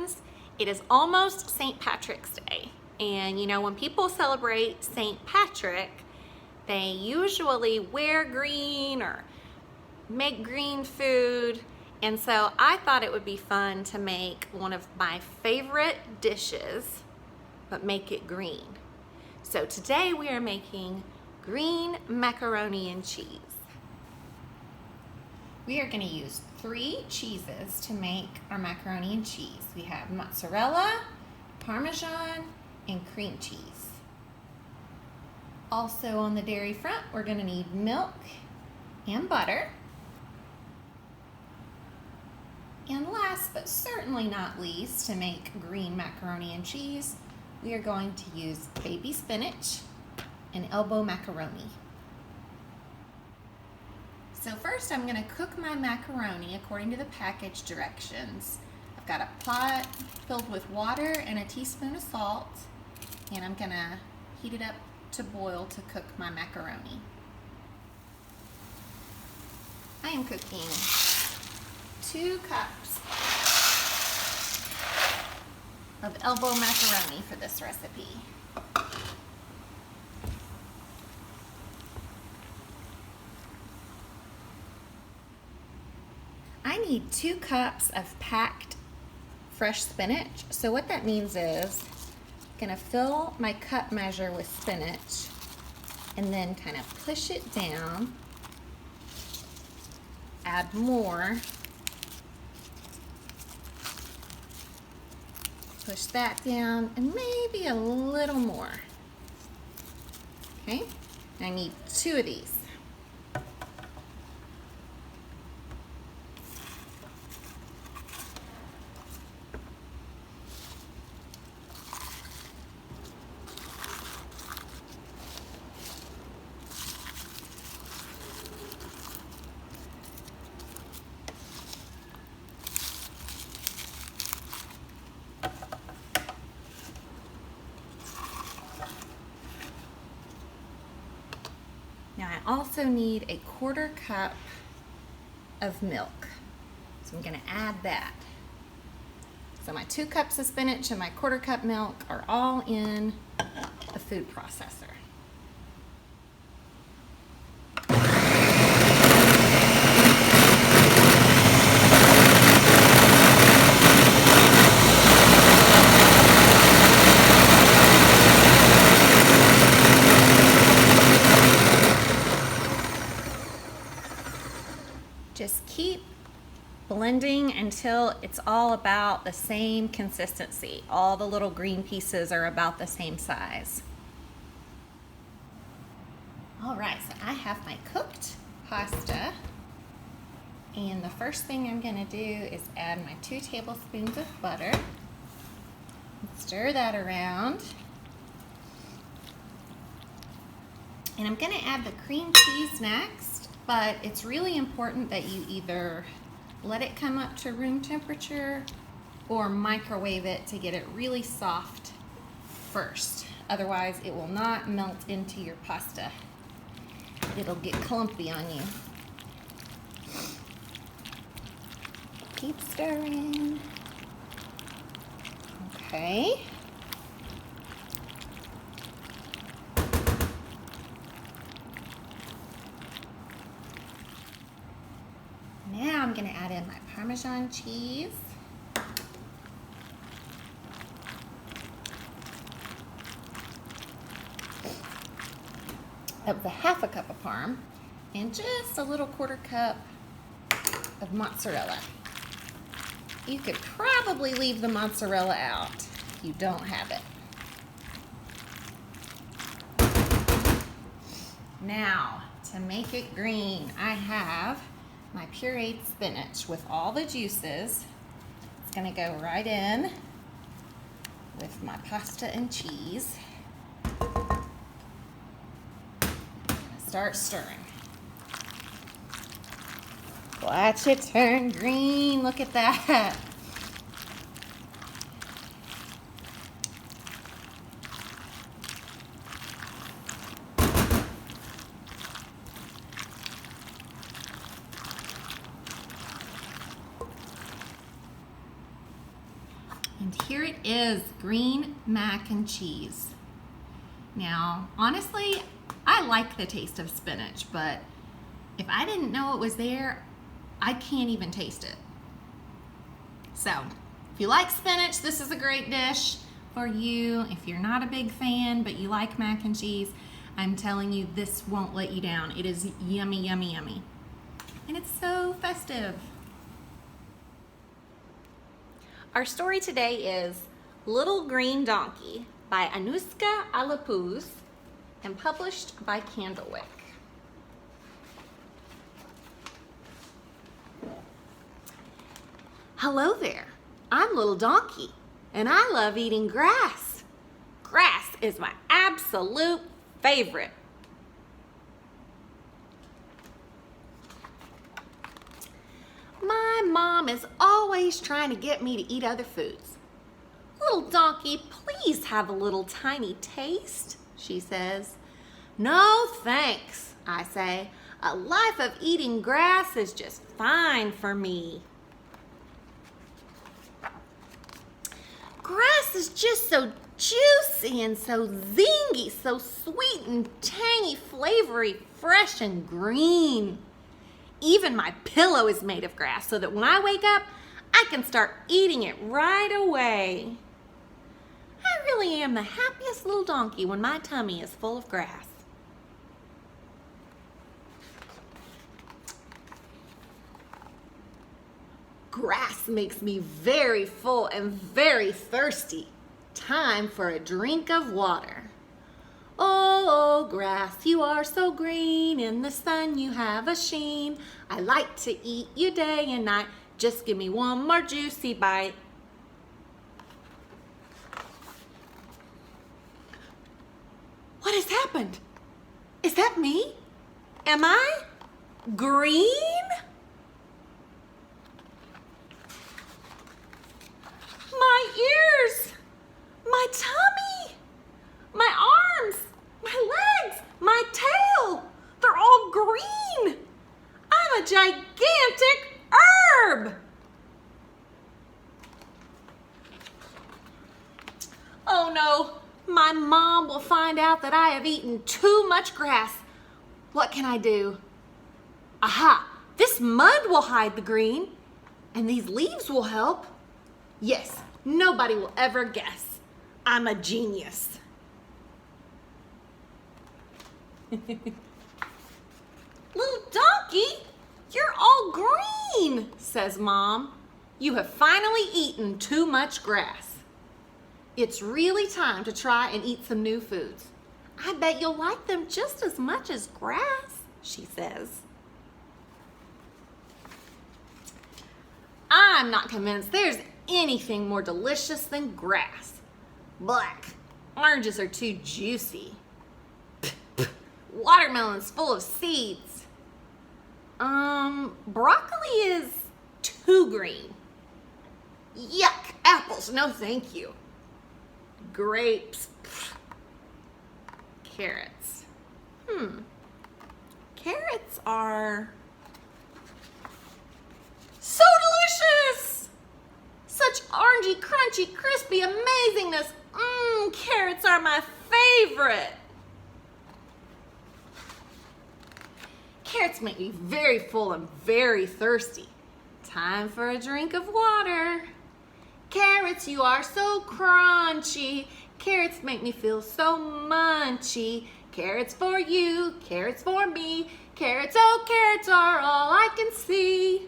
friends. It is almost St. Patrick's Day. And you know, when people celebrate St. Patrick, they usually wear green or make green food. And so I thought it would be fun to make one of my favorite dishes, but make it green. So today we are making green macaroni and cheese. We are going to use 3 cheeses to make our macaroni and cheese. We have mozzarella, Parmesan, and cream cheese. Also on the dairy front, we're going to need milk and butter. And last but certainly not least, to make green macaroni and cheese, we are going to use baby spinach and elbow macaroni. So first I'm going to cook my macaroni according to the package directions. I've got a pot filled with water and a teaspoon of salt, and I'm going to heat it up to boil to cook my macaroni. I am cooking 2 cups of elbow macaroni for this recipe. I need 2 cups of packed fresh spinach. So what that means is I'm gonna fill my cup measure with spinach and then kind of push it down, add more, push that down, and maybe a little more. Okay, I need 2 of these. Now I also need a 1/4 cup of milk. So I'm gonna add that. So my 2 cups of spinach and my 1/4 cup milk are all in the food processor. Just keep blending until it's all about the same consistency. All the little green pieces are about the same size. All right, so I have my cooked pasta. And the first thing I'm gonna do is add my 2 tablespoons of butter. Stir that around. And I'm gonna add the cream cheese next. But it's really important that you either let it come up to room temperature or microwave it to get it really soft first. Otherwise, it will not melt into your pasta. It'll get clumpy on you. Keep stirring. Okay. Now I'm going to add in my Parmesan cheese. That was a 1/2 cup of parm and just a little 1/4 cup of mozzarella. You could probably leave the mozzarella out if you don't have it. Now, to make it green, I have my pureed spinach with all the juices. It's gonna go right in with my pasta and cheese. Start stirring. Watch it turn green, look at that. And here it is, green mac and cheese. Now, honestly, I like the taste of spinach, but if I didn't know it was there, I can't even taste it. So, if you like spinach, this is a great dish for you. If you're not a big fan, but you like mac and cheese, I'm telling you, this won't let you down. It is yummy, yummy, yummy. And it's so festive. Our story today is Little Green Donkey by Anuska Allepuz and published by Candlewick. Hello there, I'm Little Donkey and I love eating grass. Grass is my absolute favorite. My mom is always trying to get me to eat other foods. Little Donkey, please have a little tiny taste, she says. No thanks, I say. A life of eating grass is just fine for me. Grass is just so juicy and so zingy, so sweet and tangy, flavory, fresh and green. Even my pillow is made of grass so that when I wake up, I can start eating it right away. I really am the happiest little donkey when my tummy is full of grass. Grass makes me very full and very thirsty. Time for a drink of water. Oh, grass, you are so green. In the sun you have a sheen. I like to eat you day and night. Just give me one more juicy bite. What has happened? Is that me? Am I green? My ears, my tummy, my arms, my legs, my tail, they're all green. I'm a gigantic herb. Oh no, my mom will find out that I have eaten too much grass. What can I do? Aha, this mud will hide the green, and these leaves will help. Yes, nobody will ever guess. I'm a genius. Little donkey, you're all green, says Mom. You have finally eaten too much grass. It's really time to try and eat some new foods. I bet you'll like them just as much as grass, she says. I'm not convinced there's anything more delicious than grass. Black. Oranges are too juicy. Watermelon's full of seeds. Broccoli is too green. Yuck, apples, no thank you. Grapes. Carrots. Carrots are so delicious! Such orangey, crunchy, crispy amazingness. Carrots are my favorite. Carrots make me very full and very thirsty. Time for a drink of water. Carrots, you are so crunchy. Carrots make me feel so munchy. Carrots for you, carrots for me. Carrots, oh, carrots are all I can see.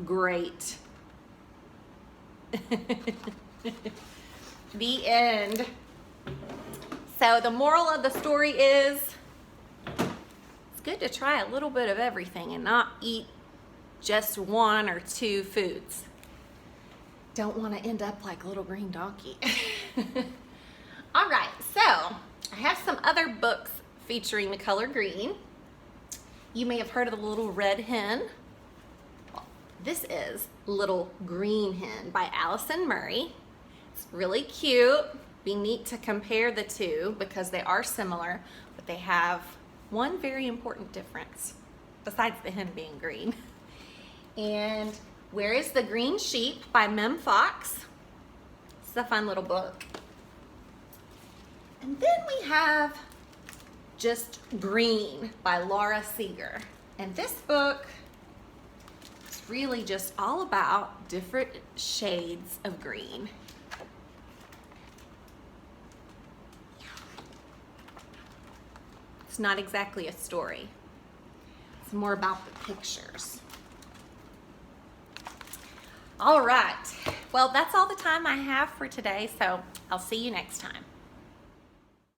Great. The end. So the moral of the story is it's good to try a little bit of everything and not eat just one or two foods. Don't want to end up like Little Green Donkey. All right, so I have some other books featuring the color green. You may have heard of the Little Red Hen. This is Little Green Hen by Allison Murray. It's really cute. Be neat to compare the two because they are similar, but they have one very important difference besides the hen being green. And Where is the Green Sheep by Mem Fox. It's a fun little book. And then we have Just Green by Laura Seeger. And this book is really just all about different shades of green. It's not exactly a story. It's more about the pictures. All right. Well, that's all the time I have for today, so I'll see you next time.